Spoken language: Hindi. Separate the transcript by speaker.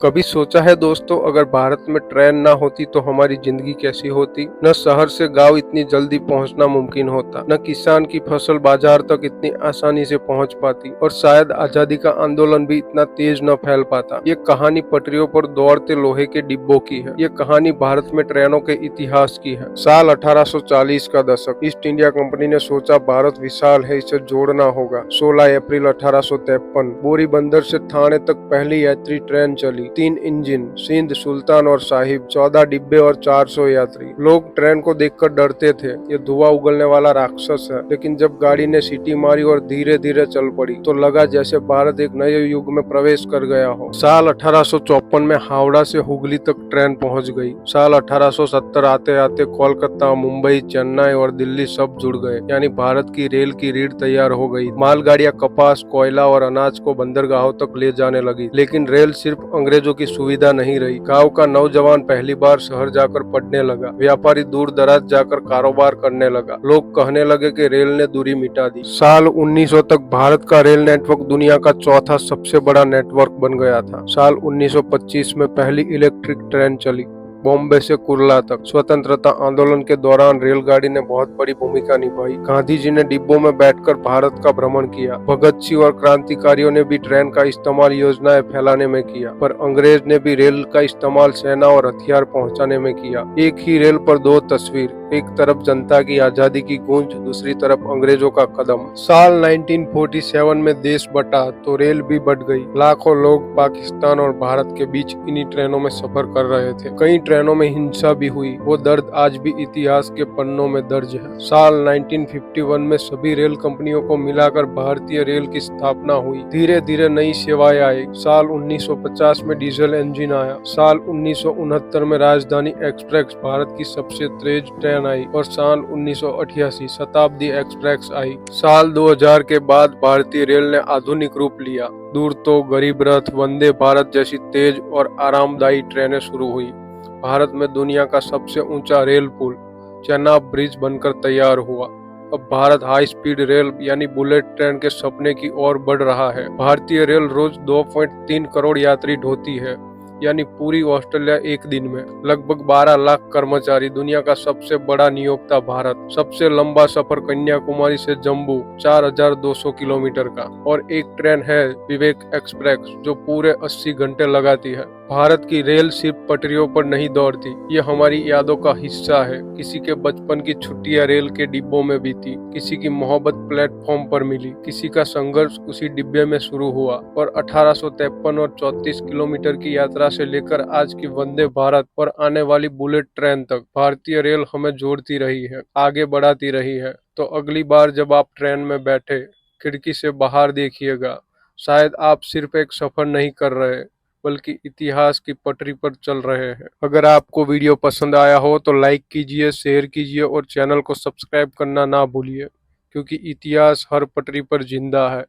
Speaker 1: कभी सोचा है दोस्तों, अगर भारत में ट्रेन ना होती तो हमारी जिंदगी कैसी होती। न शहर से गांव इतनी जल्दी पहुंचना मुमकिन होता, न किसान की फसल बाजार तक इतनी आसानी से पहुंच पाती, और शायद आजादी का आंदोलन भी इतना तेज न फैल पाता। ये कहानी पटरियों पर दौड़ते लोहे के डिब्बों की है। ये कहानी भारत में ट्रेनों के इतिहास की है। साल 1840 का दशक। ईस्ट इंडिया कंपनी ने सोचा भारत विशाल है, इसे जोड़ना होगा। 16 अप्रैल 1853 बोरी बंदर से थाने तक पहली यात्री ट्रेन चली। 3 इंजन, सिंध, सुल्तान और साहिब, 14 डिब्बे और 400 यात्री। लोग ट्रेन को देखकर डरते थे, ये धुआं उगलने वाला राक्षस है। लेकिन जब गाड़ी ने सीटी मारी और धीरे धीरे चल पड़ी तो लगा जैसे भारत एक नए युग में प्रवेश कर गया हो। साल 1854 में हावड़ा से हुगली तक ट्रेन पहुंच गई। साल 1870 आते आते कोलकाता, मुंबई, चेन्नई और दिल्ली सब जुड़ गए, यानी भारत की रेल की रीढ़ तैयार हो गई। मालगाड़ियां कपास, कोयला और अनाज को बंदरगाहों तक ले जाने लगी। लेकिन रेल सिर्फ अंग्रेजों की सुविधा नहीं रही। गांव का नौजवान पहली बार शहर जाकर पढ़ने लगा। व्यापारी दूर दराज जाकर कारोबार करने लगा। लोग कहने लगे कि रेल ने दूरी मिटा दी। साल 1900 तक भारत का रेल नेटवर्क दुनिया का चौथा सबसे बड़ा नेटवर्क बन गया था। साल 1925 में पहली इलेक्ट्रिक ट्रेन चली, बॉम्बे से कुर्ला तक। स्वतंत्रता आंदोलन के दौरान रेलगाड़ी ने बहुत बड़ी भूमिका निभाई। गांधी जी ने डिब्बों में बैठकर भारत का भ्रमण किया। भगत सिंह और क्रांतिकारियों ने भी ट्रेन का इस्तेमाल योजनाएं फैलाने में किया, पर अंग्रेज ने भी रेल का इस्तेमाल सेना और हथियार पहुंचाने में किया। एक ही रेल पर दो तस्वीर, एक तरफ जनता की आजादी की गूंज, दूसरी तरफ अंग्रेजों का कदम। साल 1947 में देश बटा तो रेल भी बट गई। लाखों लोग पाकिस्तान और भारत के बीच इन्हीं ट्रेनों में सफर कर रहे थे। कई ट्रेनों में हिंसा भी हुई, वो दर्द आज भी इतिहास के पन्नों में दर्ज है। साल 1951 में सभी रेल कंपनियों को मिलाकर भारतीय रेल की स्थापना हुई। धीरे धीरे नई सेवाएं आई। साल 1950 में डीजल इंजन आया। साल 1969 में राजधानी एक्सप्रेस भारत की सबसे तेज ट्रेन आई, और साल 1988 शताब्दी एक्सप्रेस आई। साल 2000 के बाद भारतीय रेल ने आधुनिक रूप लिया। दूरतो, गरीब रथ, वंदे भारत जैसी तेज और आरामदायी ट्रेनें शुरू हुई। भारत में दुनिया का सबसे ऊंचा रेल पुल चेनाब ब्रिज बनकर तैयार हुआ। अब भारत हाई स्पीड रेल यानी बुलेट ट्रेन के सपने की ओर बढ़ रहा है। भारतीय रेल रोज 2.3 करोड़ यात्री ढोती है, यानी पूरी ऑस्ट्रेलिया एक दिन में। लगभग 12 लाख कर्मचारी। दुनिया का सबसे बड़ा नियोक्ता भारत। सबसे लंबा सफर कन्याकुमारी से जम्मू 4200 किलोमीटर का। और एक ट्रेन है विवेक एक्सप्रेस, जो पूरे 80 घंटे लगाती है। भारत की रेल सिर्फ पटरियों पर नहीं दौड़ती, ये हमारी यादों का हिस्सा है। किसी के बचपन की छुट्टियां रेल के डिब्बों में बीती, किसी की मोहब्बत प्लेटफॉर्म पर मिली, किसी का संघर्ष उसी डिब्बे में शुरू हुआ। और 1853 और 34 किलोमीटर की यात्रा से लेकर आज की वंदे भारत और आने वाली बुलेट ट्रेन तक भारतीय रेल हमें जोड़ती रही है, आगे बढ़ाती रही है। तो अगली बार जब आप ट्रेन में बैठे, खिड़की से बाहर देखिएगा। शायद आप सिर्फ एक सफर नहीं कर रहे, बल्कि इतिहास की पटरी पर चल रहे हैं। अगर आपको वीडियो पसंद आया हो तो लाइक कीजिए, शेयर कीजिए और चैनल को सब्सक्राइब करना ना भूलिए, क्योंकि इतिहास हर पटरी पर जिंदा है।